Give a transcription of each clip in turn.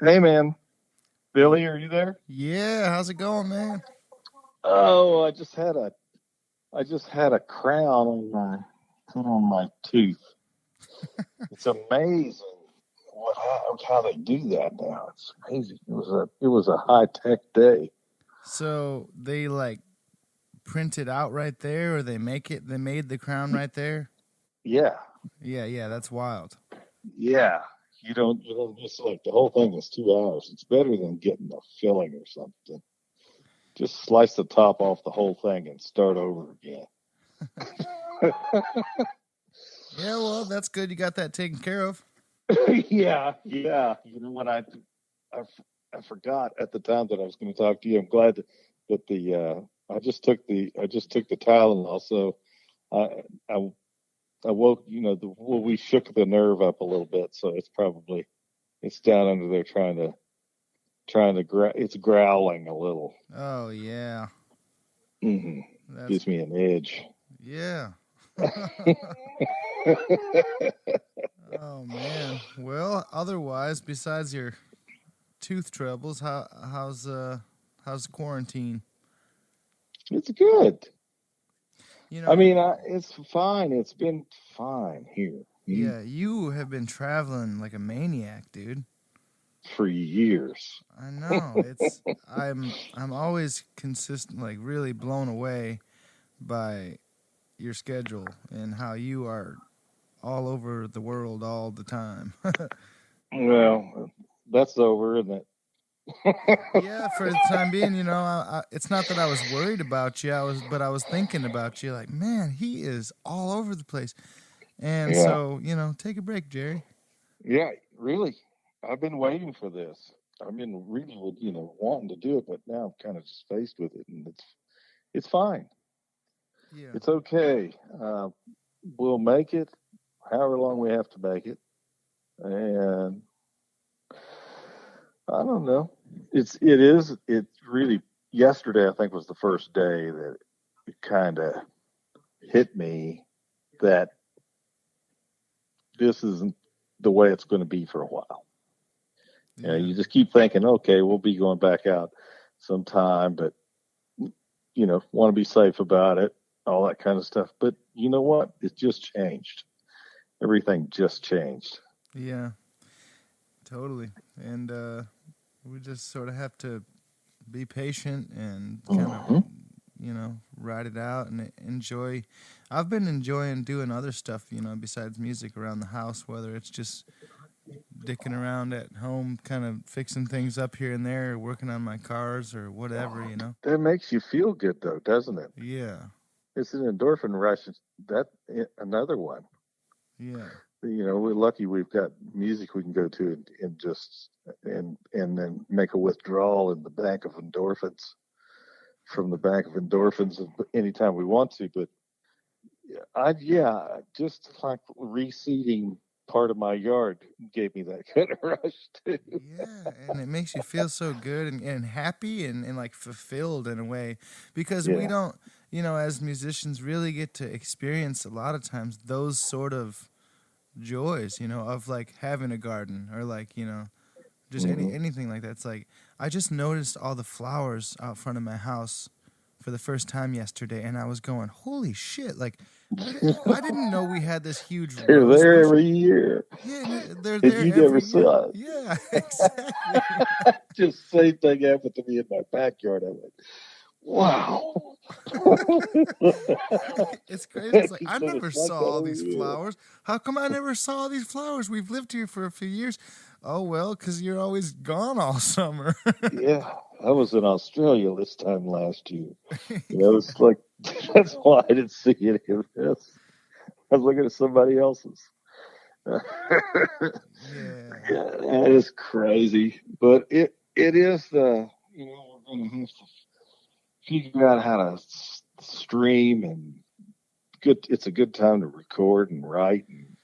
Hey, man. Billy, are you there? Yeah, how's it going, man? Oh, I just had a crown put on my tooth. It's amazing how they do that now. It's crazy. It was a high tech day. So they like print it out right there, or they made the crown right there? Yeah, Yeah, that's wild. yeah. You don't just like the whole thing is 2 hours. It's better than getting a filling or something. Just slice the top off the whole thing and start over again. Yeah, well, that's good. You got that taken care of. Yeah, yeah. You know what I, I forgot at the time that I was going to talk to you. I'm glad that the I just took the Tylenol, so I I, I woke we shook the nerve up a little bit, so it's down under there it's growling a little. Oh yeah, hmm that's Gives me an edge. yeah. Oh man. Well, otherwise, besides your tooth troubles, how's quarantine? It's good. You I know, mean, it's fine. It's been fine here. yeah, you have been traveling like a maniac, dude. For years. I know. I'm always consistent, like really blown away by your schedule and how you are all over the world all the time. Well, that's over, isn't it? Yeah, for the time being, it's not that I was worried about you. But I was thinking about you. Like, man, he is all over the place. And Yeah, so, take a break, Jerry. yeah, really. I've been waiting for this. I've been really, wanting to do it, but now I'm kind of just faced with it, and it's fine. Yeah, It's okay. We'll make it, however long we have to make it, and I don't know. It's really. Yesterday, I think, was the first day that it kind of hit me that this isn't the way it's going to be for a while. yeah, You just keep thinking, okay, we'll be going back out sometime, but want to be safe about it, all that kind of stuff. But you know what? It just changed. Everything just changed. yeah, totally. And we just sort of have to be patient and kind of Mm-hmm. ride it out and enjoy. I've been enjoying doing other stuff, besides music around the house, whether it's just dicking around at home, kind of fixing things up here and there, or working on my cars or whatever. That makes you feel good, though, doesn't it? Yeah, It's an endorphin rush. Another one. yeah, We're lucky we've got music we can go to and just and then make a withdrawal in the bank of endorphins from the bank of endorphins anytime we want to. But just like reseeding part of my yard gave me that kind of rush too. yeah. And it makes you feel so good and happy and like fulfilled in a way because we Yeah. don't, as musicians really get to experience a lot of times those sort of joys, of like having a garden or like, just hmm anything like that. It's like I just noticed all the flowers out front of my house for the first time yesterday, and I was going, "Holy shit!" Like I didn't know we had this huge They're rose there bush. every year, Yeah, and they're and there you never every year. saw it. Yeah, exactly. Just same thing happened to me in my backyard. I went, wow. It's crazy. It's like He I said never it's like saw that all every these year. flowers. How come I never saw all these flowers? We've lived here for a few years. Oh well, because you're always gone all summer. Yeah, I was in Australia this time last year. It's like that's why I didn't see any of this. I was looking at somebody else's. Yeah, Yeah. that is crazy, but it is we're going to have to figure out how to stream and good. It's a good time to record and write and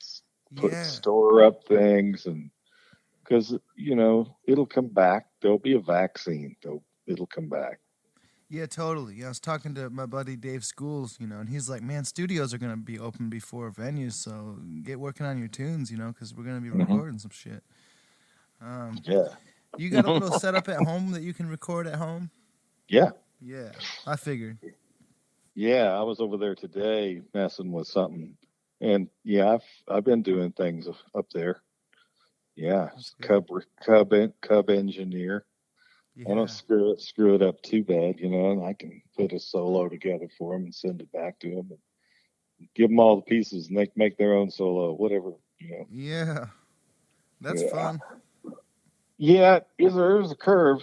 put Yeah. store up things and because it'll come back. There'll be a vaccine. It'll come back. Yeah, totally. Yeah, I was talking to my buddy Dave Schools, and he's like, "Man, studios are gonna be open before venues, so get working on your tunes, because we're gonna be hmm recording some shit." Yeah. You got a little setup at home that you can record at home? Yeah. Yeah, I figured. Yeah. I was over there today messing with something, and yeah, I've been doing things up there. Yeah, That's good. cub engineer. I don't Yeah. screw it up too bad, and I can put a solo together for them and send it back to them and give them all the pieces, and they can make their own solo, whatever. Yeah. That's Yeah, fun. yeah. There's a curve,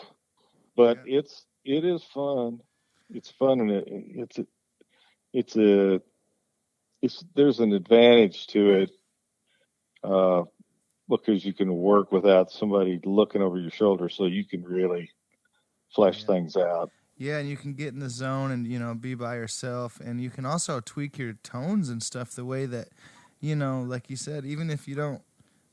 but Yeah. it is fun. It's fun, and it's a there's an advantage to it, uh, because you can work without somebody looking over your shoulder, so you can really flesh Yeah. things out. Yeah, and you can get in the zone and be by yourself, and you can also tweak your tones and stuff the way that like you said, even if you don't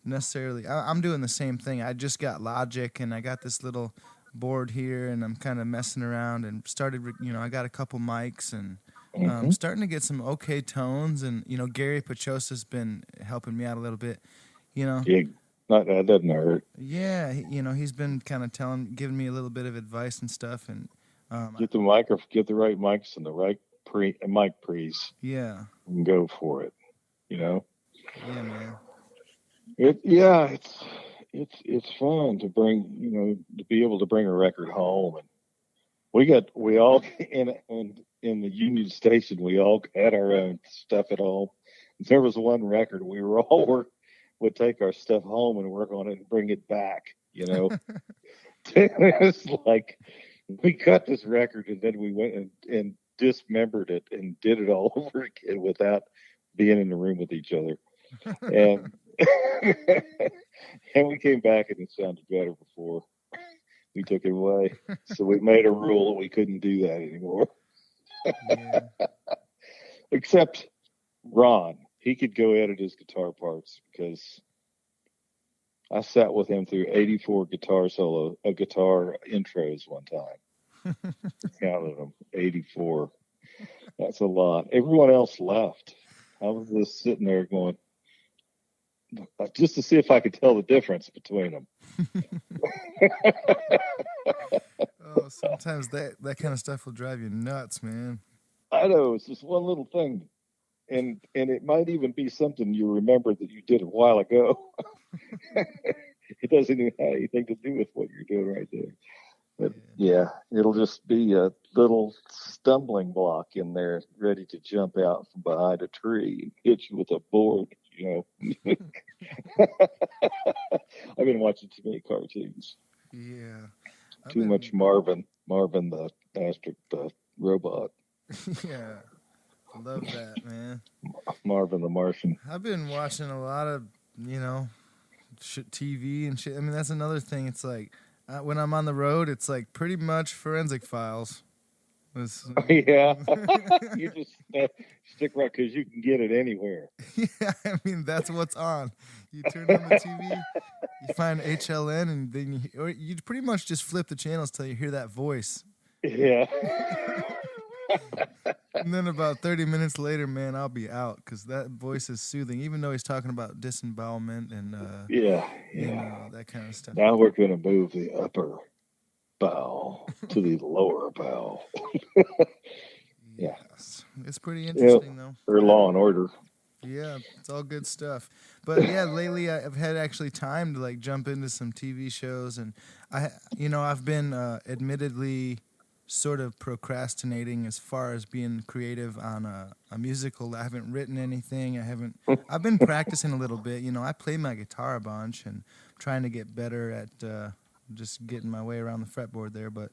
necessarily. I'm doing the same thing. I just got Logic, and I got this little board here, and I'm kind of messing around and started. I got a couple mics and. Hmm. Starting to get some okay tones, and Gary Pachosa's been helping me out a little bit. You know, Yeah, not that doesn't hurt. yeah, he's been kind of giving me a little bit of advice and stuff, and um, Get the right mics and the right mic pre's, yeah, and go for it. You know, yeah, man, yeah, it's fun to bring, to be able to bring a record home. And we all in the Union Station, we all had our own stuff at home. There was one record we were all would take our stuff home and work on it and bring it back. It's like we cut this record and then we went and dismembered it and did it all over again without being in the room with each other. And and we came back and it sounded better before we took it away. So we made a rule that we couldn't do that anymore. yeah, Except Ron, he could go edit his guitar parts because I sat with him through 84 guitar intros one time. Counted them, 84. That's a lot. Everyone else left. I was just sitting there going, just to see if I could tell the difference between them. Oh, sometimes that kind of stuff will drive you nuts, man. I know it's just one little thing, and it might even be something you remember that you did a while ago. It doesn't even have anything to do with what you're doing right there. But yeah, it'll just be a little stumbling block in there, ready to jump out from behind a tree and hit you with a board. I've been watching too many cartoons. Yeah, I've Too much been Marvin the the robot, yeah, love that, man. Marvin the Martian. I've been watching a lot of TV and shit. I mean, that's another thing. It's like when I'm on the road, it's like pretty much Forensic Files. Yeah, you just stick right because you can get it anywhere. Yeah, I mean that's what's on. You turn on the TV, you find HLN, and then you pretty much just flip the channels till you hear that voice. Yeah. And then about 30 minutes later, man, I'll be out because that voice is soothing, even though he's talking about disembowelment and Yeah. that kind of stuff. Now we're going to move the upper bow to the lower bow. Yeah. Yes. It's pretty interesting, though. Or Law and Order. Yeah, it's all good stuff. But yeah, lately I've had actually time to like jump into some TV shows, and I've been admittedly sort of procrastinating as far as being creative on a musical. I haven't written anything. I've been practicing a little bit. I play my guitar a bunch and trying to get better at just getting my way around the fretboard there. But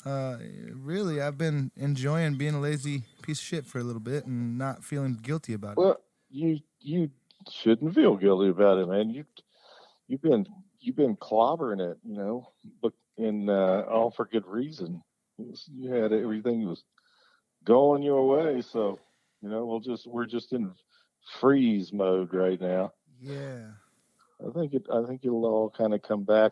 really, I've been enjoying being a lazy piece of shit for a little bit and not feeling guilty about it. Well, you shouldn't feel guilty about it, man. You've been clobbering it, but all for good reason. You had everything was going your way, so we're just in freeze mode right now. Yeah. I think it'll all kind of come back.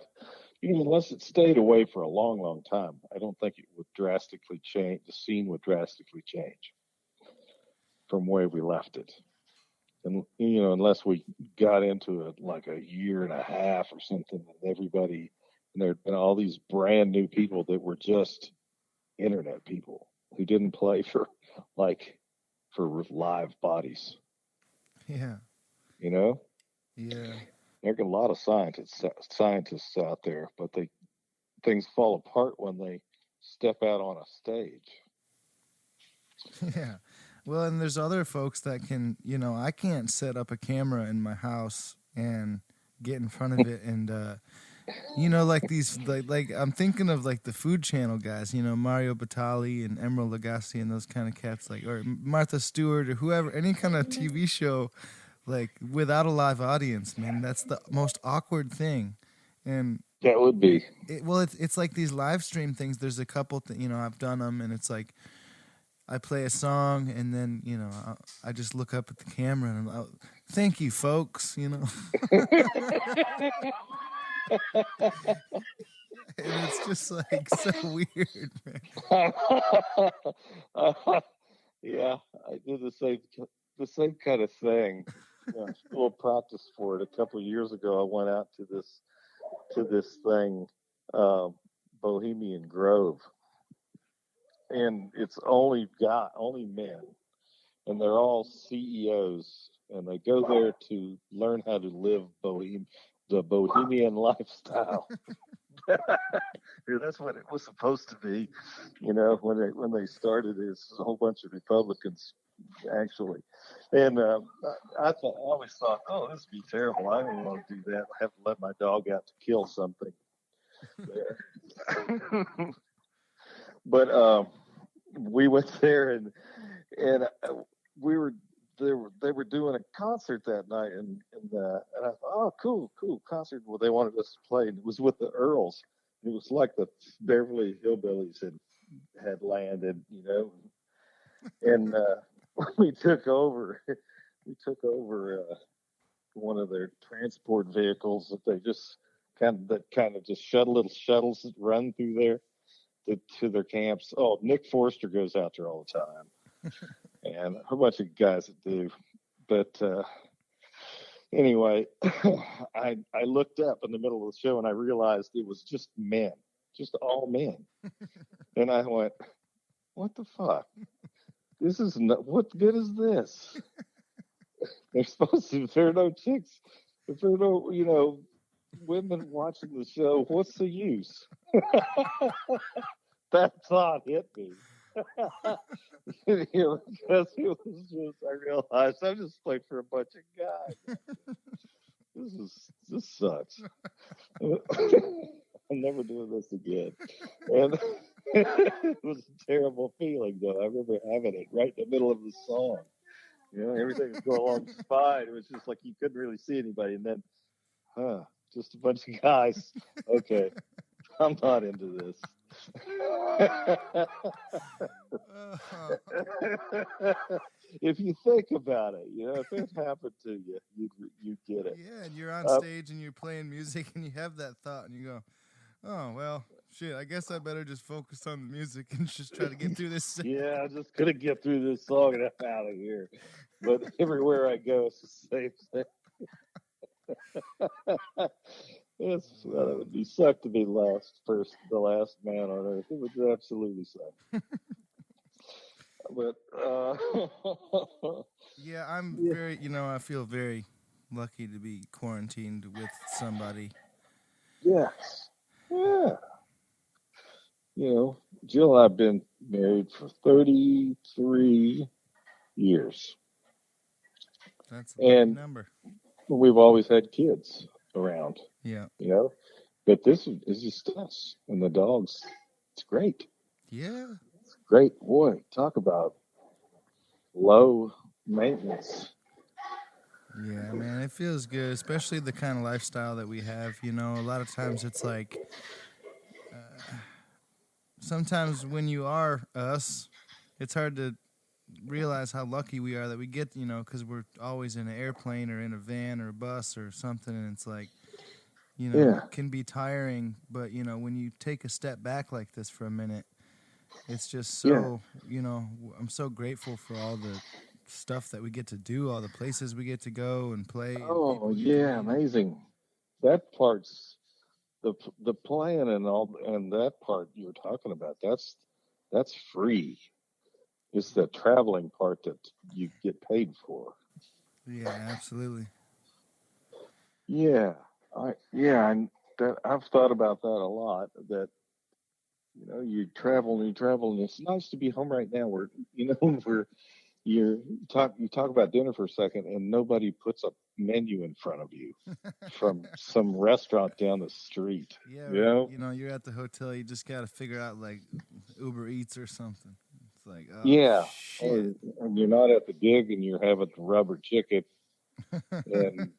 Unless it stayed away for a long, long time, I don't think it would drastically change. The scene would drastically change from where we left it. and unless we got into it like a year and a half or something, and everybody, and there'd been all these brand new people that were just internet people who didn't play like for live bodies. Yeah. You know, Yeah. there are a lot of scientists out there, but things fall apart when they step out on a stage. Yeah. Well, and there's other folks that can, I can't set up a camera in my house and get in front of it and like these like I'm thinking of like the Food Channel guys, Mario Batali and Emerald Lagasse and those kind of cats, like, or Martha Stewart or whoever, any kind of TV show like without a live audience, man. That's the most awkward thing. And that would be. It's like these live stream things. There's a couple I've done them, and it's like I play a song, and then I just look up at the camera and I'm like, "Thank you, folks." And it's just like so weird, man. Yeah, I did the same kind of thing. A little practice for it. A couple of years ago, I went out to this thing, Bohemian Grove, and it's only men, and they're all CEOs, and they go there to learn how to live the bohemian lifestyle. That's what it was supposed to be, when they started. It's a whole bunch of Republicans, actually, and I always thought, oh, this would be terrible. I don't want to do that. I have to let my dog out to kill something there. But we went there, and we were they were doing a concert that night, and I thought, oh, cool concert. Well, they wanted us to play, and it was with the Earls. It was like the Beverly Hillbillies had landed, and we took over. We took over one of their transport vehicles that they just kind of just little shuttles that run through there to their camps. Oh, Nick Forster goes out there all the time, and a bunch of guys that do. But anyway, I looked up in the middle of the show and I realized it was just men, just all men, and I went, "What the fuck? This is what good is this?" They're supposed to. If there are no chicks, if there are no, women watching the show, what's the use? That thought hit me. Because it was just, I realized I'm just playing for a bunch of guys. This sucks. I'm never doing this again. And it was a terrible feeling, though. I remember having it right in the middle of the song. Everything was going along fine. It was just like you couldn't really see anybody, and then, just a bunch of guys. Okay, I'm not into this. If you think about it, if it happened to you, you'd get it. Yeah, and you're on stage and you're playing music and you have that thought and you go, oh, well, shit, I guess I better just focus on the music and just try to get through this. Yeah, I'm just going to get through this song and I'm out of here. But everywhere I go, it's the same thing. It would be suck to be the last man on earth. It would absolutely suck. But yeah, I'm very, I feel very lucky to be quarantined with somebody. Yes. Yeah. Jill and I have been married for 33 years. That's a big number. We've always had kids around. Yeah. But this is just us and the dogs. It's great. Yeah. It's great. Boy, talk about low maintenance. Yeah, man, it feels good, especially the kind of lifestyle that we have. A lot of times it's like, sometimes when you are us, it's hard to realize how lucky we are that we get, because we're always in an airplane or in a van or a bus or something, and it's like, it can be tiring, but, when you take a step back like this for a minute, it's just so, I'm so grateful for all the stuff that we get to do, all the places we get to go and play, and Oh people we get to yeah, meet. amazing. That part's the plan and all, and that part you're talking about. That's free. It's the traveling part that you get paid for. Yeah, absolutely. Yeah, and that I've thought about that a lot. That you travel, and it's nice to be home right now. Where we're you talk about dinner for a second, and nobody puts a menu in front of you from some restaurant down the street. Yeah, You or, know? you're at the hotel, you just got to figure out like Uber Eats or something. It's like, oh Yeah. shit. Or you're not at the gig and you're having rubber chicken, and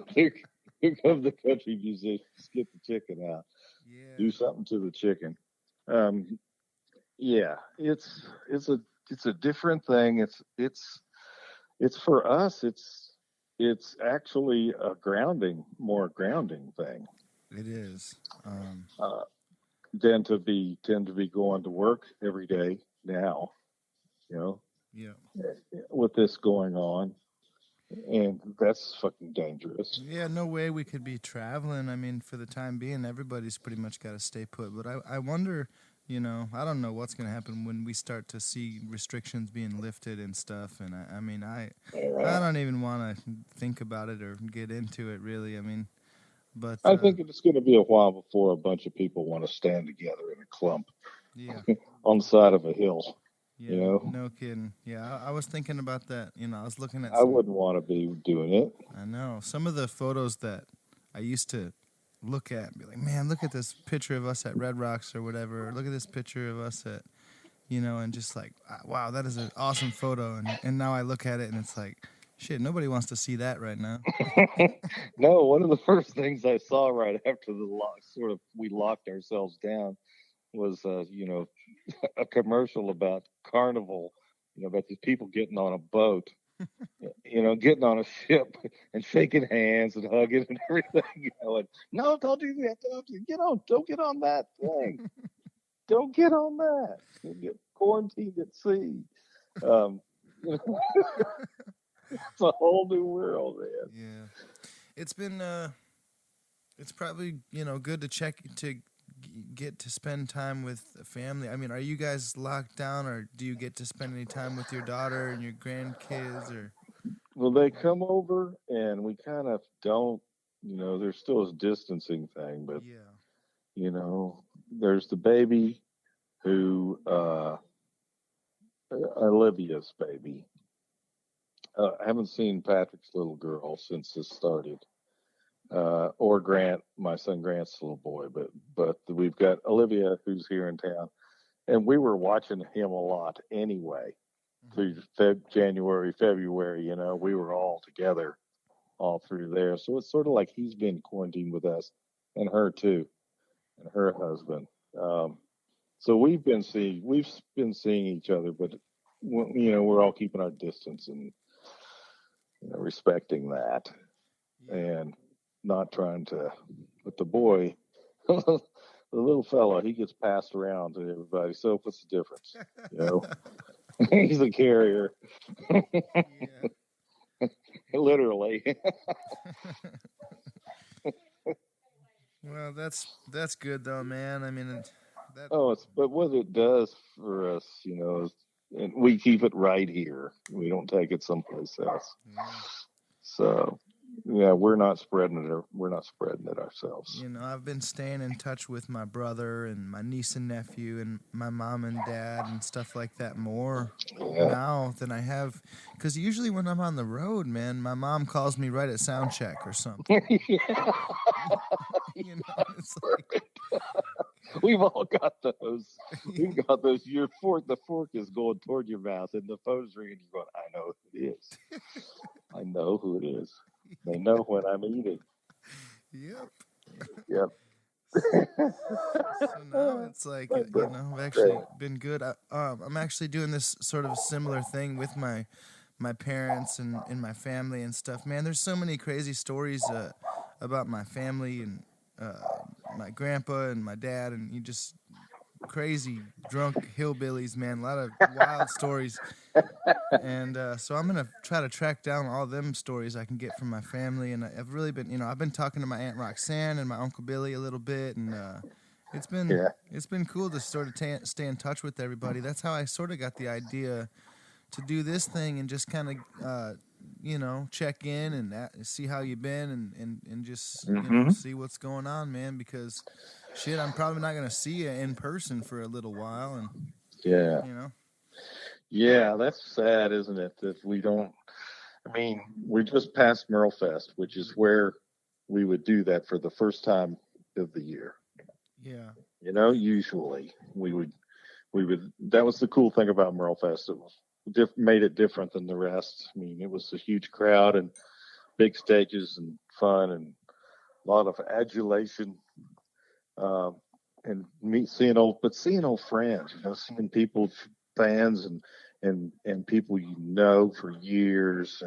here, here come the country musicians. Get the chicken out. Yeah. Do something to the chicken. Um, yeah, it's a different thing. It's for us. It's actually a more grounding thing It is. uh, than to be going to work every day now. You know, Yeah. with this going on, and that's fucking dangerous. Yeah, no way we could be traveling. I mean, for the time being, everybody's pretty much got to stay put. But I wonder, I don't know what's going to happen when we start to see restrictions being lifted and stuff. And I mean, I don't even want to think about it or get into it really. I mean, but I think it's going to be a while before a bunch of people want to stand together in a clump yeah, on the side of a hill. yeah, You know, no kidding. Yeah, I was thinking about that. I was looking at I some. wouldn't want to be doing it. I know some of the photos that I used to look at and be like, man, look at this picture of us at Red Rocks or whatever. Or look at this picture of us at, and just like, wow, that is an awesome photo. And now I look at it and it's like, shit, nobody wants to see that right now. No, one of the first things I saw right after the we locked ourselves down was a commercial about Carnival, about these people getting on a boat, getting on a ship and shaking hands and hugging and everything. And no, don't do that. Don't get on that thing. Don't get on that. You'll get quarantined at sea. Um, it's a whole new world, man. Yeah. It's been, it's probably, good to get to spend time with the family. I mean, are you guys locked down or do you get to spend any time with your daughter and your grandkids or? Well, they come over and we kind of don't, there's still a distancing thing, but, Yeah. there's the baby who, Olivia's baby. I haven't seen Patrick's little girl since this started, or Grant, my son Grant's little boy, but we've got Olivia who's here in town, and we were watching him a lot anyway. Through January, February, we were all together all through there. So it's sort of like he's been quarantined with us and her too, and her husband. So we've been seeing each other, but we're all keeping our distance and respecting that and not trying to. But the boy, the little fella, he gets passed around to everybody. So what's the difference? He's a carrier. Literally. Well, that's good though, man. I mean, but what it does for us, and we keep it right here. We don't take it someplace else. Yeah. So, yeah, we're not spreading it. We're not spreading it ourselves. I've been staying in touch with my brother and my niece and nephew and my mom and dad and stuff like that more now than I have. Because usually when I'm on the road, man, my mom calls me right at sound check or something. It's like... We've all got those. We've got those. The fork is going toward your mouth, and the phone's ringing. You're going, I know who it is. I know who it is. They know when I'm eating. Yep. So now it's like, I've actually been good. I'm actually doing this sort of similar thing with my parents and my family and stuff. Man, there's so many crazy stories about my family and my grandpa and my dad, and crazy drunk hillbillies, man. A lot of wild stories. And so I'm gonna try to track down all them stories I can get from my family. And I've really been, I've been talking to my Aunt Roxanne and my Uncle Billy a little bit, and it's been Yeah. it's been cool to sort of stay in touch with everybody. That's how I sort of got the idea to do this thing and just kind of check in and see how you've been and just Hmm. see what's going on, man. Because shit, I'm probably not gonna see you in person for a little while, and Yeah. you know. Yeah, that's sad, isn't it? That we don't. I mean, we just passed Merlefest, which is where we would do that for the first time of the year. Yeah. Usually we would. That was the cool thing about Merlefest. It was made it different than the rest. I mean, it was a huge crowd and big stages and fun and a lot of adulation, um, and seeing old friends. Seeing people, fans, and people for years,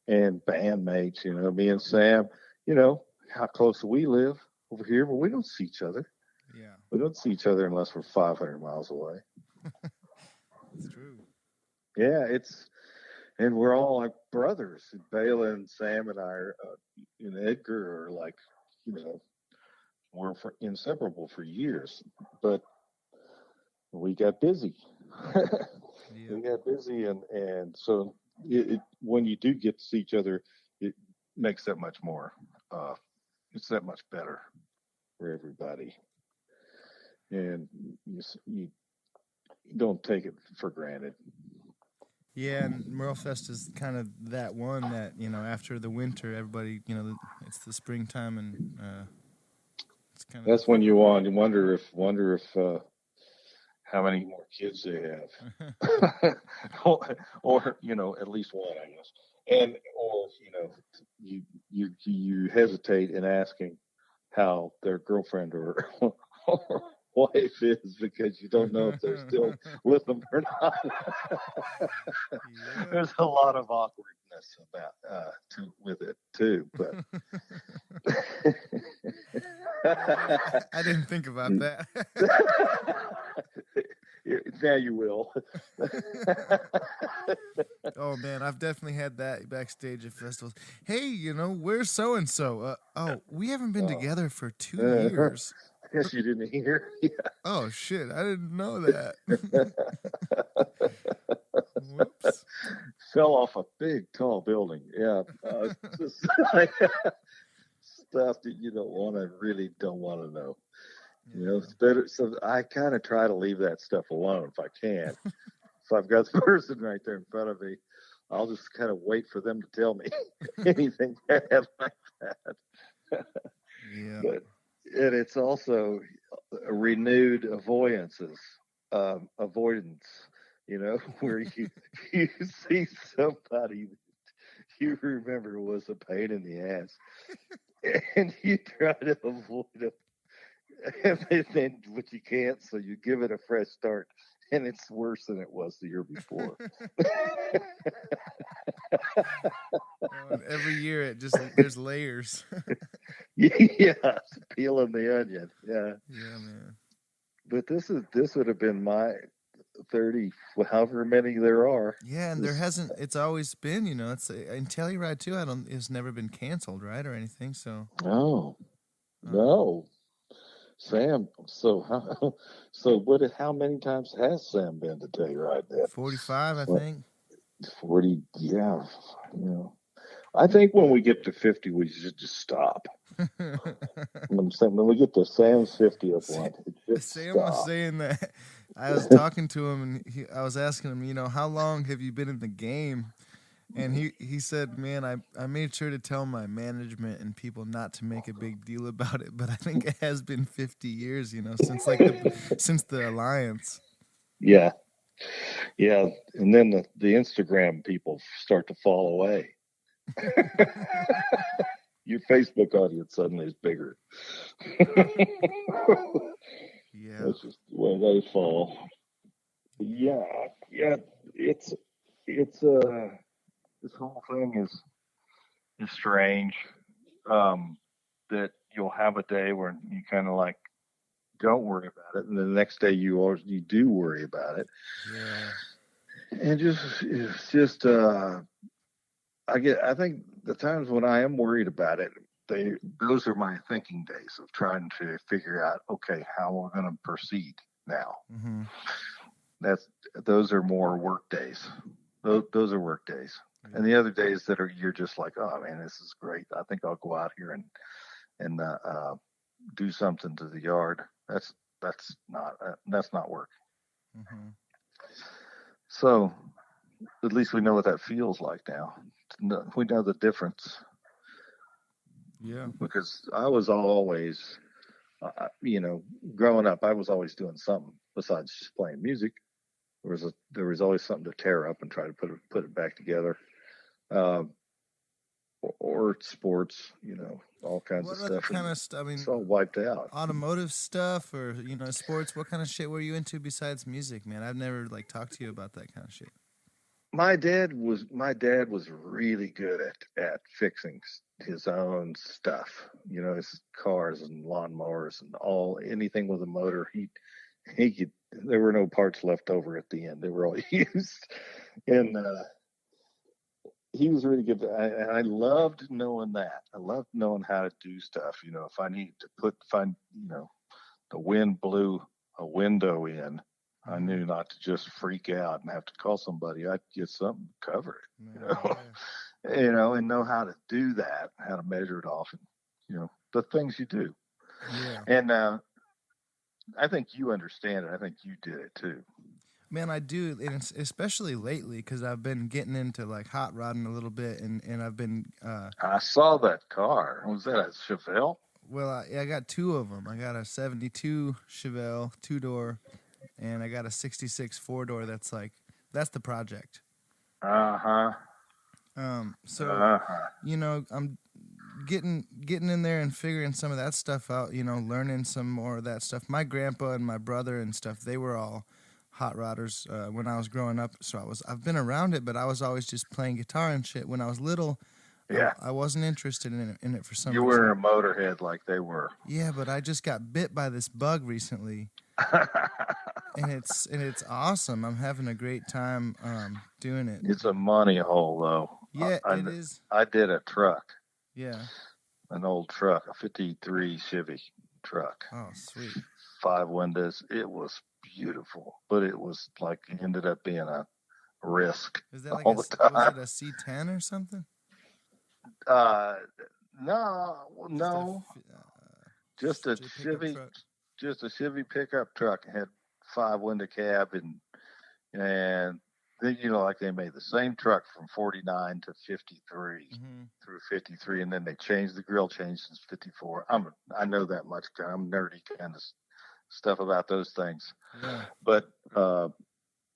and bandmates. Me and Sam. How close we live over here, but we don't see each other. Yeah. We don't see each other unless we're 500 miles away. It's true. Yeah, and we're all like brothers. Bela and Sam and I and Edgar are like, we're inseparable for years, but we got busy. Yeah. We got busy, and so when you do get to see each other, it makes that much more. Uh, it's that much better for everybody, and you don't take it for granted. Yeah, and Merlefest is kind of that one that after the winter, everybody it's the springtime, and it's kind of That's when you wonder if how many more kids they have, or at least one, I guess, and or you hesitate in asking how their girlfriend or or wife is because you don't know if they're still with them or not. yeah. There's a lot of awkwardness with it too, but I didn't think about that. now you will. Oh man, I've definitely had that backstage at festivals. Hey, where's so and so? Oh, we haven't been Oh. together for 2 years. I guess you didn't hear. Yeah. Oh shit, I didn't know that. Whoops. Fell off a big tall building. Yeah, just like stuff that you really don't want to know. It's better. So I kind of try to leave that stuff alone if I can. If I've got the person right there in front of me, I'll just kind of wait for them to tell me anything bad like that. Yeah. But it's also a renewed avoidance. Where you see somebody you remember was a pain in the ass, and you try to avoid them, and then but you can't, so you give it a fresh start, and it's worse than it was the year before. And every year there's layers. Yeah, peeling the onion. Yeah, Yeah, man. but this would have been my 30, however many there are. Yeah, and there hasn't. It's always been, it's in Telluride too. It's never been canceled, right, or anything. So. No, Uh, no, Sam. How many times has Sam been to Telluride then? 45, I What, think. 40? Yeah, I think when we get to 50, we should just stop. I'm saying when we get to Sam's 50th one, it should Sam stop. was saying that. I was talking to him, and I was asking him, how long have you been in the game? And he said, man, I made sure to tell my management and people not to make a big deal about it, but I think it has been 50 years, since the alliance. Yeah, yeah, and then the Instagram people start to fall away. Your Facebook audience suddenly is bigger. Yeah. That's just the way they fall. Yeah, yeah. It's this whole thing is strange. That you'll have a day where you kind of like don't worry about it, and then the next day you do worry about it. Yeah. And it's just I think the times when I am worried about it, those are my thinking days of trying to figure out, okay, how we're going to proceed now. Mm-hmm. Those are more work days. Those are work days. Yeah. And the other days you're just like, oh man, this is great. I think I'll go out here and do something to the yard. That's not work. Mm-hmm. So at least we know what that feels like now. We know the difference. Yeah. Because I was always, growing up, I was always doing something besides just playing music. There was always something to tear up and try to put it back together, or sports, all kinds of stuff. What other kind of stuff? I mean, it's all wiped out. Automotive stuff, or sports. What kind of shit were you into besides music, man? I've never talked to you about that kind of shit. My dad was really good at fixing his own stuff, his cars and lawnmowers and anything with a motor. He could. There were no parts left over at the end; they were all used, and he was really good. I loved knowing that. I loved knowing how to do stuff. If I needed to the wind blew a window in, I knew not to just freak out and have to call somebody. I'd get something to cover it, and know how to do that, how to measure it off, and the things you do. Yeah. And I think you understand it. I think you did it too. Man, I do, and especially lately because I've been getting into hot rodding a little bit, and I've been. I saw that car. Was that a Chevelle? Well, I got two of them. I got a '72 Chevelle 2-door. And I got a '66 4-door. That's the project. So I'm getting in there and figuring some of that stuff out. Learning some more of that stuff. My grandpa and my brother and stuff, they were all hot rodders when I was growing up. So I've been around it, but I was always just playing guitar and shit. When I was little, yeah, I wasn't interested in it for some reason. You were a motorhead like they were. Yeah, but I just got bit by this bug recently. And it's awesome. I'm having a great time doing it. It's a money hole, though. Yeah, it is. I did a truck. Yeah. An old truck, a '53 Chevy truck. Oh, sweet. 5 windows. It was beautiful, but it was ended up being a risk. Is that all the time. Was it a C10 or something? No. Just a Chevy. Just a Chevy pickup truck. It had 5-window cab and then they made the same truck from 49 to 53 through 53, and then they changed the grill since 54. I know that much. I'm nerdy kind of stuff about those things. Yeah. But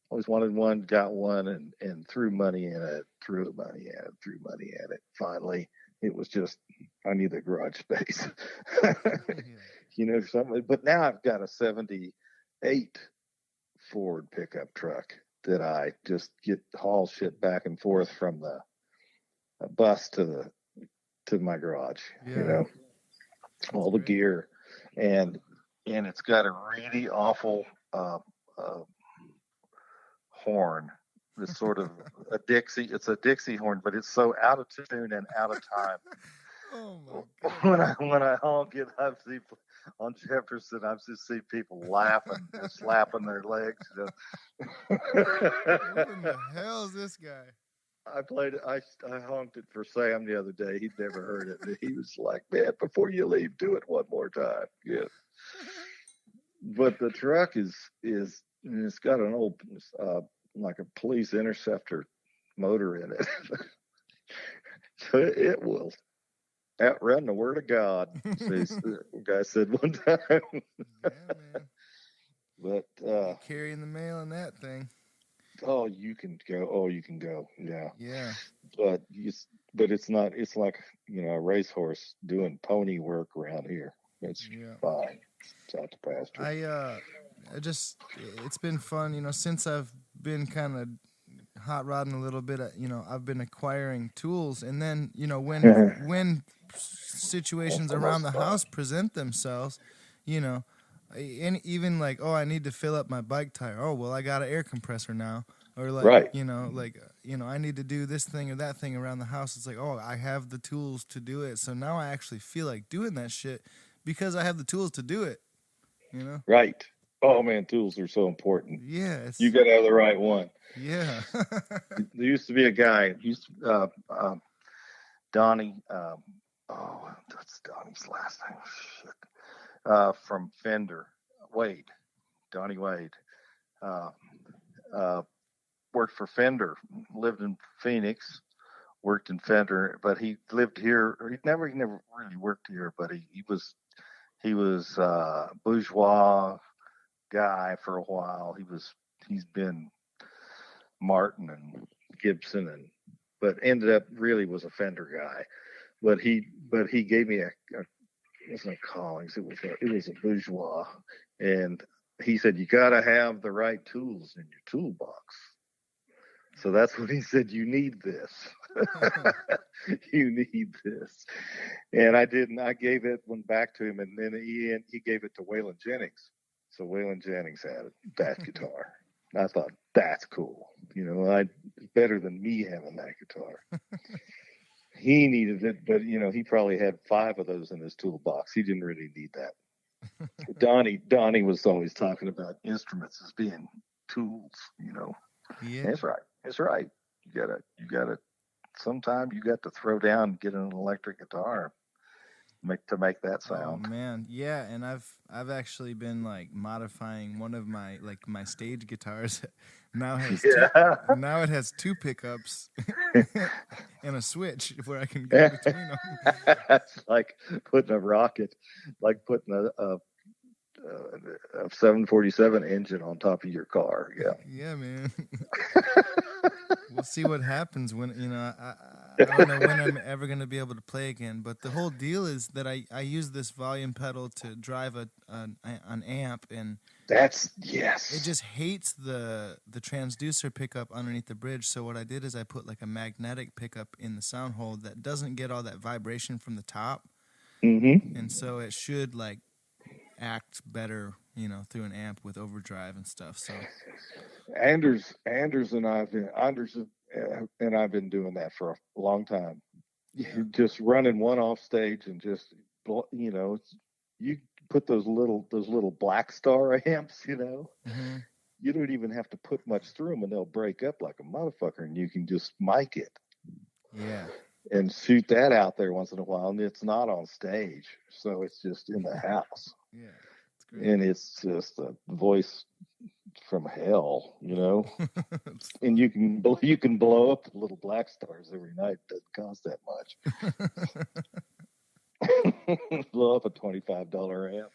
always wanted one, got one, and threw money in it. Finally, it was just I need the garage space. Something. But now I've got a '78 Ford pickup truck that I just haul shit back and forth from the bus to my garage. Yeah. All the gear, and it's got a really awful horn. It's sort of a Dixie. It's a Dixie horn, but it's so out of tune and out of time. Oh my God. When I honk it, I see on Jefferson, I just see people laughing and slapping their legs. What in the hell is this guy? I played it. I honked it for Sam the other day. He'd never heard it. And he was like, "Man, before you leave, do it one more time." Yeah. But the truck it's got an old like a police interceptor motor in it, so it will outrun the word of God. The guy said one time. Yeah, man. But carrying the mail in that thing. Oh, you can go. Yeah. Yeah. But it's not. It's like a racehorse doing pony work around here. It's fine. It's out the pasture. It's been fun. Since I've been kind of hot rodding a little bit. I've been acquiring tools, and then when situations around the house present themselves, and even like, oh, I need to fill up my bike tire. Oh, well, I got an air compressor now. Or like, Right. I need to do this thing or that thing around the house. It's like, oh, I have the tools to do it. So now I actually feel like doing that shit because I have the tools to do it. You know? Right. Oh man, tools are so important. Yeah. You got to have the right one. Yeah. There used to be a guy. Donnie. What's Donnie's last name? Shit. From Fender. Wade. Donnie Wade. Worked for Fender. Lived in Phoenix. Worked in Fender, but he lived here. He never really worked here, but he was bourgeois guy for a while. He's been Martin and Gibson but ended up really was a Fender guy. But he gave me it wasn't a Collings. It was a bourgeois, and he said you got to have the right tools in your toolbox. So that's what he said. You need this. You need this. And I didn't. I gave it one back to him, and then he gave it to Waylon Jennings. So Waylon Jennings had that guitar. I thought that's cool. Better than me having that guitar. He needed it, but he probably had 5 of those in his toolbox. He didn't really need that. Donnie was always talking about instruments as being tools. Yeah. That's right. That's right. You gotta. Sometime you got to throw down and get an electric guitar, to make that sound. Oh man, yeah, and I've actually been like modifying one of my stage guitars. Now it has 2 pickups and a switch where I can go between them. That's like putting a rocket, like putting a 747 engine on top of your car. Yeah. Yeah, man. We'll see what happens when I don't know when I'm ever going to be able to play again. But the whole deal is that I use this volume pedal to drive an amp, and yes. It just hates the transducer pickup underneath the bridge. So what I did is I put like a magnetic pickup in the sound hole that doesn't get all that vibration from the top, and so it should like act better, through an amp with overdrive and stuff. So Anders and I've been doing that for a long time. Yeah. Just running one off stage and just you put those little Black Star amps, Mm-hmm. You don't even have to put much through them and they'll break up like a motherfucker, and you can just mic it. Yeah. And shoot that out there once in a while, and it's not on stage, so it's just in the house. Yeah, it's great. And it's just a voice from hell, And you can blow up the little Black Stars every night. It doesn't cost that much. Blow up a $25 amp,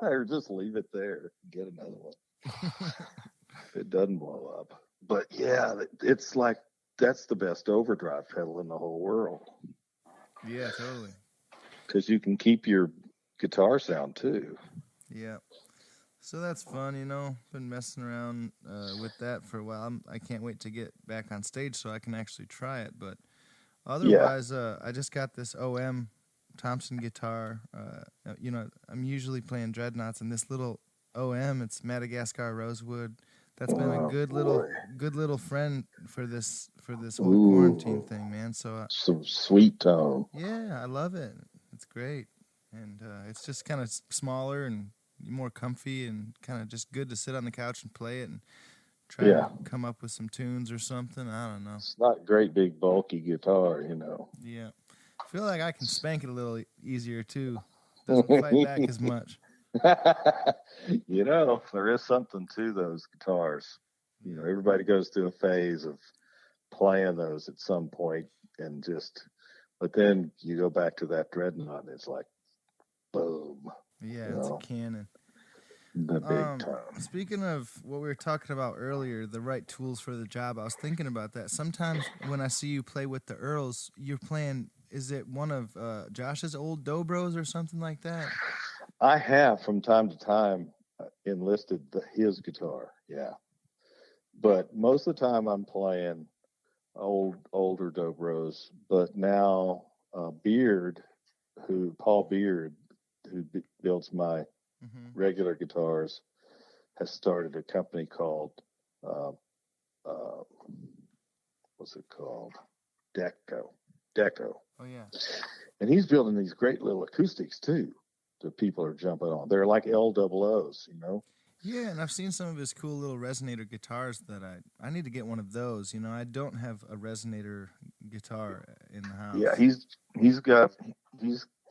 or just leave it there. Get another one. If it doesn't blow up. But yeah, it's like that's the best overdrive pedal in the whole world. Yeah, totally. Because you can keep your guitar sound too. Yeah. So that's fun, Been messing around with that for a while. I can't wait to get back on stage so I can actually try it. But otherwise, I just got this OM Thompson guitar. I'm usually playing dreadnoughts, and this little OM, it's Madagascar Rosewood. That's been a good little friend for this whole quarantine thing, man. So some sweet tone. Yeah, I love it. It's great, and it's just kind of smaller and more comfy, and kind of just good to sit on the couch and play it and try to come up with some tunes or something. I don't know. It's not great, big, bulky guitar, Yeah, I feel like I can spank it a little easier too. Doesn't fight back as much. There is something to those guitars. Everybody goes through a phase of playing those at some point, but then you go back to that dreadnought and it's like, boom. Yeah, it's a cannon. The big time. Speaking of what we were talking about earlier, the right tools for the job, I was thinking about that. Sometimes when I see you play with the Earls, you're playing, is it one of Josh's old dobros or something like that? I have from time to time enlisted his guitar, yeah. But most of the time I'm playing older dobros. But now Paul Beard, builds my Mm-hmm. regular guitars, has started a company called uh, uh, what's it called? Deco. Oh yeah. And he's building these great little acoustics too that people are jumping on. They're like LOOs, you know. Yeah, and I've seen some of his cool little resonator guitars that I need to get one of those. You know, I don't have a resonator guitar in the Yeah, house.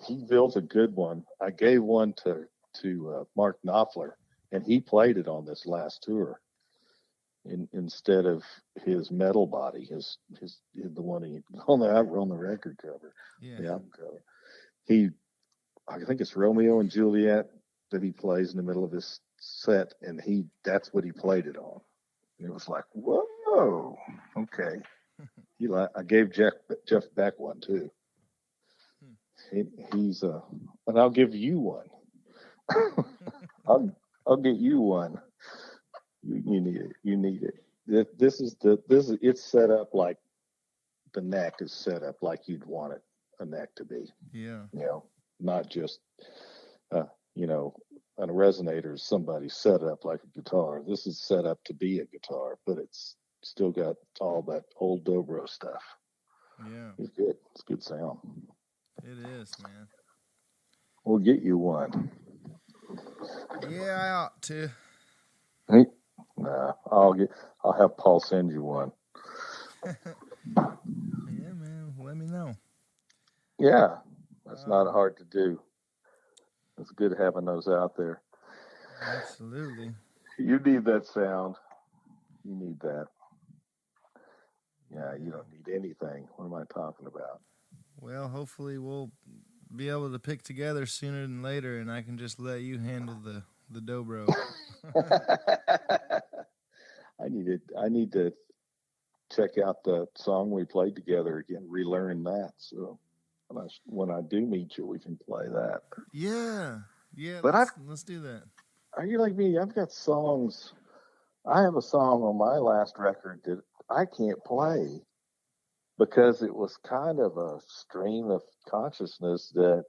he built a good one. I gave one to Mark Knopfler, and he played it on this last tour instead of his metal body, his the one he on the record cover, Yeah. the album cover. He, I think it's Romeo and Juliet that he plays in the middle of his set, and that's what he played it on. And it was like, whoa, okay. I gave Jeff Beck one too. He's and I'll give you one. I'll get you one. You need it. You need it. This is it's set up like the neck is set up like you'd want it a neck to be. Yeah. You know, not just you know, on a resonator is somebody set up like a guitar. This is set up to be a guitar, but it's still got all that old dobro stuff. Yeah. It's good. It's good sound. It is, man. We'll get you one. Yeah, I ought to. Hey, nah, I'll have Paul send you one. Yeah, man. Let me know. Yeah, that's not hard to do. It's good having those out there. Absolutely. You need that sound. You need that. Yeah, you don't need anything. What am I talking about? Well, hopefully we'll be able to pick together sooner than later, and I can just let you handle the dobro. I need to check out the song we played together again, relearn that. So when I do meet you, we can play that. Yeah, yeah. But Let's do that. Are you like me? I've got songs. I have a song on my last record that I can't play because it was kind of a stream of consciousness that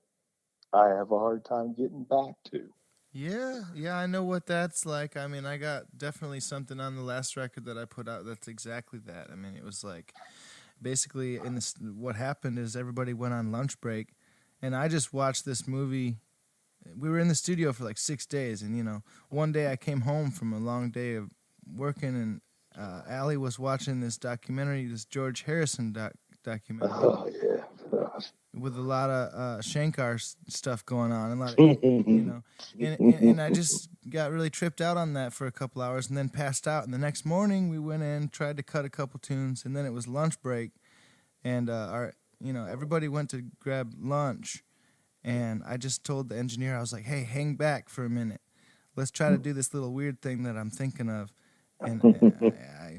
I have a hard time getting back to. Yeah, I know what that's like. I mean, I got definitely something on the last record that I put out that's exactly that. I mean, it was like basically what happened is everybody went on lunch break, and I just watched this movie. We were in the studio for like 6 days, and one day I came home from a long day of working, and Allie was watching this documentary, this George Harrison documentary. Oh yeah. With a lot of Shankar stuff going on, and a lot of, and I just got really tripped out on that for a couple hours, and then passed out. And the next morning, we went in, tried to cut a couple tunes, and then it was lunch break, and everybody went to grab lunch, and I just told the engineer, I was like, "Hey, hang back for a minute. Let's try to do this little weird thing that I'm thinking of." And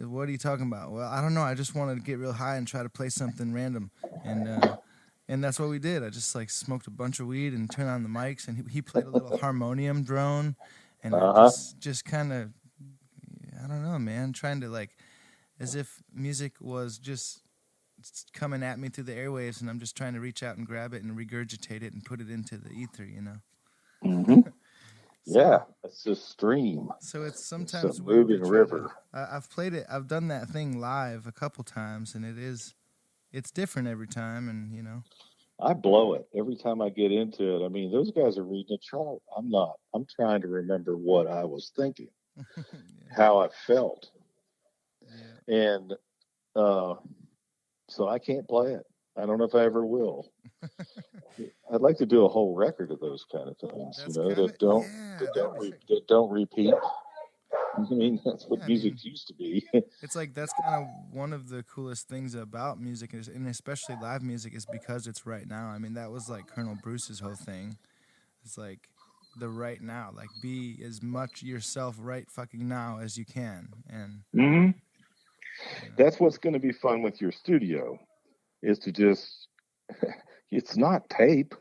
what are you talking about? Well, I don't know. I just wanted to get real high and try to play something random, and that's what we did. I just like smoked a bunch of weed and turned on the mics, and he played a little harmonium drone, and I just kind of, I don't know, man, trying to like, as if music was just coming at me through the airwaves, and I'm just trying to reach out and grab it and regurgitate it and put it into the ether, Mm-hmm. Yeah, it's a stream. So it's sometimes it's a weird moving river. I've played it. I've done that thing live a couple times, and it's different every time, and I blow it every time I get into it. I mean, those guys are reading a chart. I'm not. I'm trying to remember what I was thinking, how I felt, and so I can't play it. I don't know if I ever will. I'd like to do a whole record of those kind of things, that don't repeat. I mean, that's what music used to be. It's like that's kind of one of the coolest things about music, and especially live music, is because it's right now. I mean, that was like Colonel Bruce's whole thing. It's like the right now, like be as much yourself right fucking now as you can, and that's what's going to be fun with your studio, is to just. It's not tape.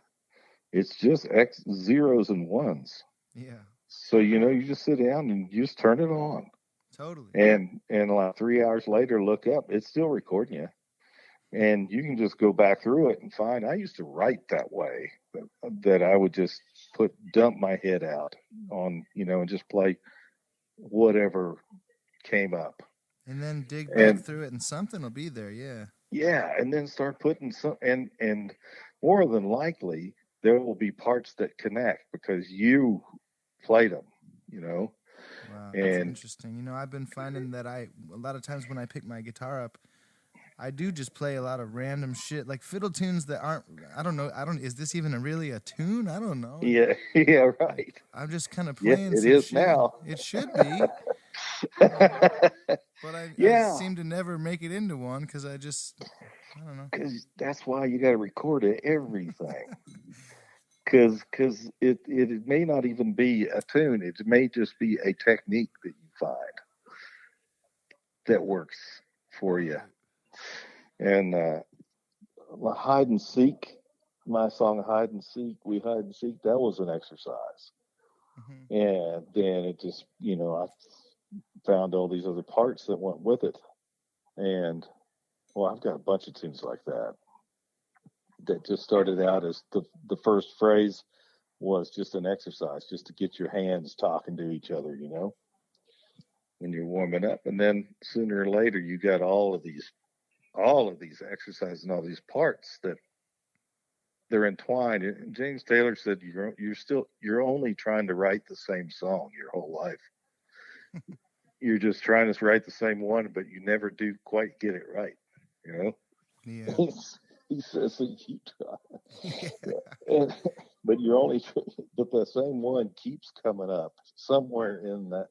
It's just zeros and ones. Yeah. So, you just sit down and you just turn it on. Totally. And like 3 hours later, look up, it's still recording you. And you can just go back through it and find, I used to write that way, that I would just dump my head out on, and just play whatever came up. And then dig back And through it, and something will be there. Yeah. yeah, and then start putting some, and more than likely there will be parts that connect because you played them, Wow, that's and interesting. I've been finding that a lot of times when I pick my guitar up, I do just play a lot of random shit, like fiddle tunes that aren't. I don't know. Is this even really a tune? I don't know. yeah, yeah, Like, right. I'm just kind of Yeah, playing it some is shit. now. It should be, but I Yeah, seem to never make it into one because I don't know. because that's why you got to record everything. Because it may not even be a tune. It may just be a technique that you find that works for you. And hide and seek, my song "Hide and Seek," we hide and seek. That was an exercise, Mm-hmm. and then it just, I found all these other parts that went with it, and well, I've got a bunch of tunes like that just started out as the first phrase was just an exercise, just to get your hands talking to each other, when you're warming up, and then sooner or later you got all of these exercises and all these parts that they're entwined. And James Taylor said you're only trying to write the same song your whole life. You're just trying to write the same one, but you never do quite get it right. Yeah. He says that you try, Yeah. but you're only, but the same one keeps coming up somewhere in the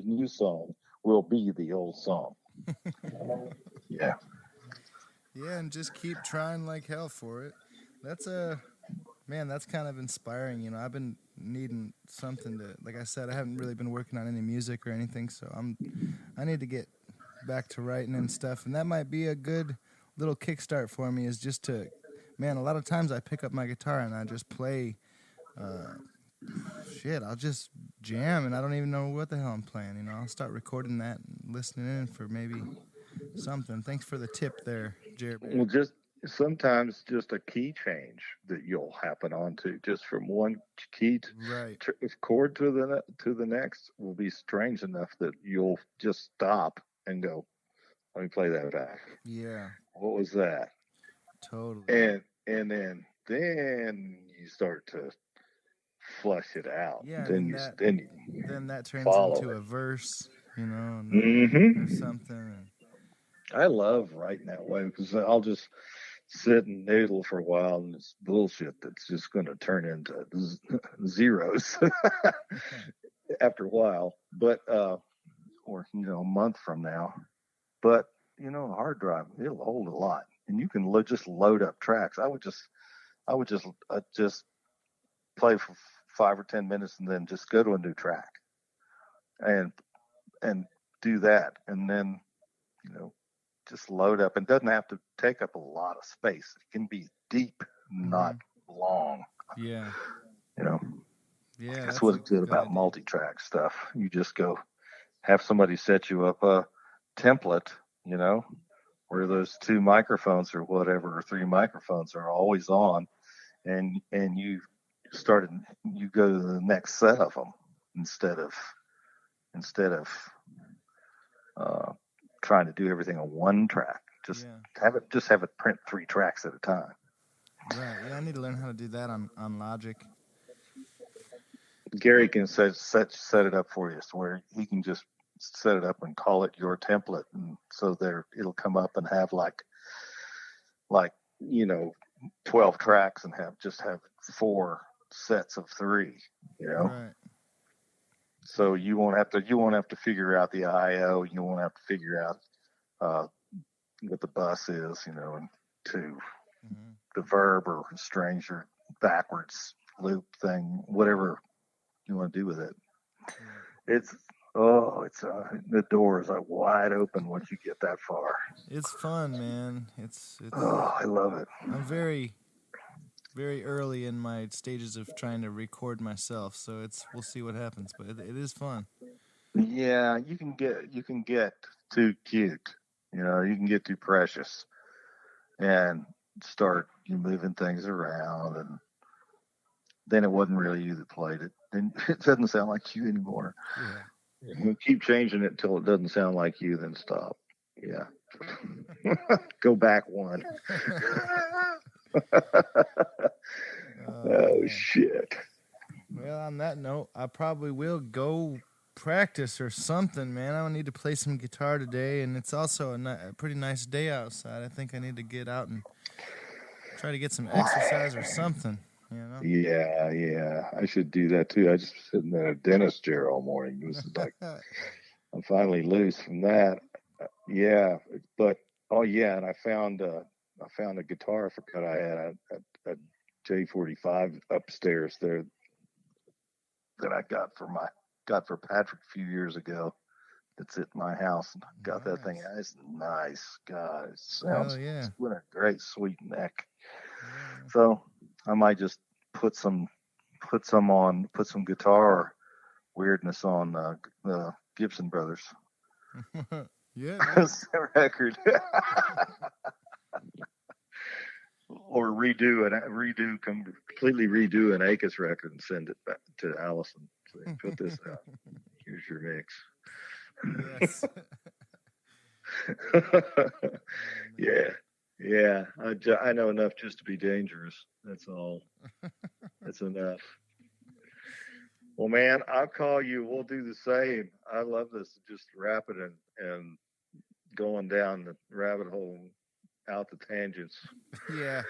new song will be the old song. Yeah. Yeah, and just keep trying like hell for it. That's man, that's kind of inspiring. I've been needing something to, like I said, I haven't really been working on any music or anything, so I need to get back to writing and stuff, and that might be a good little kickstart for me. Is just to, man, a lot of times I pick up my guitar and I just play, shit. I'll just jam, and I don't even know what the hell I'm playing. I'll start recording that and listening in for maybe something. Thanks for the tip there, Jerry. Well, just sometimes just a key change that you'll happen onto, just from one key Right. chord to the next, will be strange enough that you'll just stop and go, "Let me play that back." Yeah. What was that? Totally. And then you start to flush it out. Yeah, Then and then that turns follow into it. a verse, or Mm-hmm. something. I love writing that way because I'll just sit and noodle for a while, and it's bullshit that's just going to turn into zeros after a while. But or a month from now. But a hard drive, it'll hold a lot, and you can just load up tracks. I would just play for 5 or 10 minutes, and then just go to a new track, and do that, and then just load up. And doesn't have to take up a lot of space. It can be deep, not long. Yeah. Yeah, That's what's good about idea. multi-track stuff. You just go have somebody set you up a template, where those 2 microphones or whatever, or 3 microphones are always on, and you go to the next set of them instead of trying to do everything on one track. Just have it print 3 tracks at a time. Right. Yeah, I need to learn how to do that on Logic. Gary can set it up for you, so where he can just set it up and call it your template, and so it'll come up and have like 12 tracks, and have 4 sets of 3. Right. So you won't have to figure out the I/O. You won't have to figure out what the bus is, and to the verb or strange or backwards loop thing, whatever you want to do with it. It's the doors are wide open once you get that far. It's fun, man. It's I love it. I'm very, very early in my stages of trying to record myself, so we'll see what happens, but it is fun. Yeah, you can get too cute, you can get too precious, and start moving things around, and then it wasn't really you that played it. Then it doesn't sound like you anymore. Yeah. Keep changing it until it doesn't sound like you, then stop. Yeah. Go back one. Oh, shit. Well, on that note, I probably will go practice or something, man. I need to play some guitar today, and it's also a pretty nice day outside. I think I need to get out and try to get some exercise or something, you know? Yeah. I should do that, too. I just been sitting in a dentist chair all morning. This is like, I'm finally loose from that. Yeah, but, and I found a guitar I forgot I had a J45 upstairs there that I got for Patrick a few years ago. That's at my house. Got that thing. It's nice. God, it sounds with a great sweet neck. Yeah. So I might just put some guitar weirdness on the Gibson Brothers. Yeah. Record. Or completely redo an Akis record and send it back to Allison. Say, put this out. Here's your mix. Yes. Yeah. I know enough just to be dangerous. That's all. That's enough. Well, man, I'll call you. We'll do the same. I love this, just rapping and going down the rabbit hole, out the tangents. Yeah,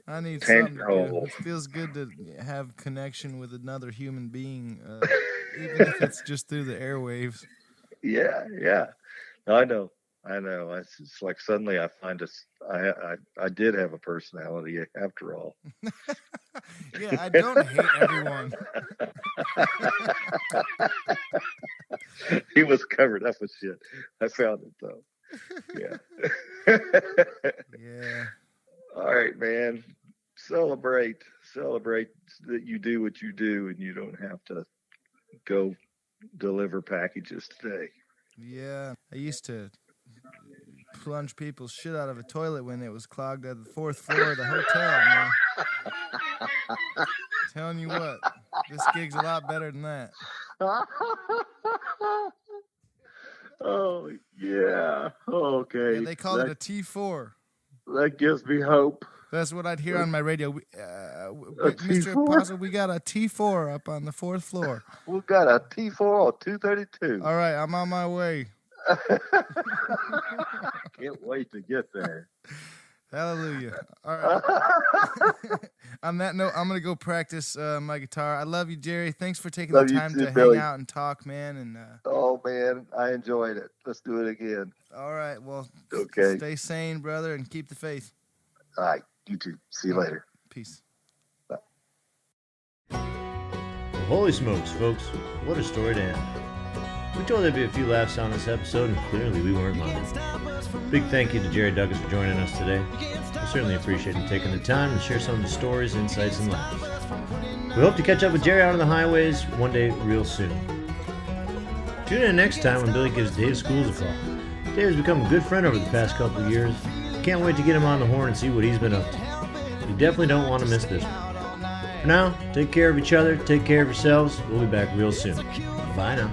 I need something. It feels good to have connection with another human being, even if it's just through the airwaves. Yeah. I know. It's just like suddenly I find I did have a personality after all. Yeah, I don't hate everyone. He was covered up with shit. I found it though. Yeah. Yeah. All right, man. Celebrate that you do what you do and you don't have to go deliver packages today. Yeah. I used to plunge people's shit out of a toilet when it was clogged at the 4th floor of the hotel, man. Telling you what, this gig's a lot better than that. Oh, yeah. Okay. Yeah, they call it a T4. That gives me hope. That's what I'd hear on my radio. Mr. Apostle, we got a T4 up on the 4th floor. We got a T4 on 232. All right, I'm on my way. Can't wait to get there. Hallelujah. All right. On that note, I'm going to go practice my guitar. I love you, Jerry. Thanks for taking the time to hang out and talk, man. And oh, man, I enjoyed it. Let's do it again. All right. Well, okay. Stay sane, brother, and keep the faith. All right. You too. See you later. Peace. Bye. Well, holy smokes, folks. What a story to end. We told there'd be a few laughs on this episode, and clearly we weren't lying. Big thank you to Jerry Douglas for joining us today. We certainly appreciate him taking the time to share some of the stories, insights, and laughs. We hope to catch up with Jerry out on the highways one day real soon. Tune in next time when Billy gives Dave Schools a call. Dave has become a good friend over the past couple of years. Can't wait to get him on the horn and see what he's been up to. You definitely don't want to miss this one. For now, take care of each other, take care of yourselves. We'll be back real soon. Bye now.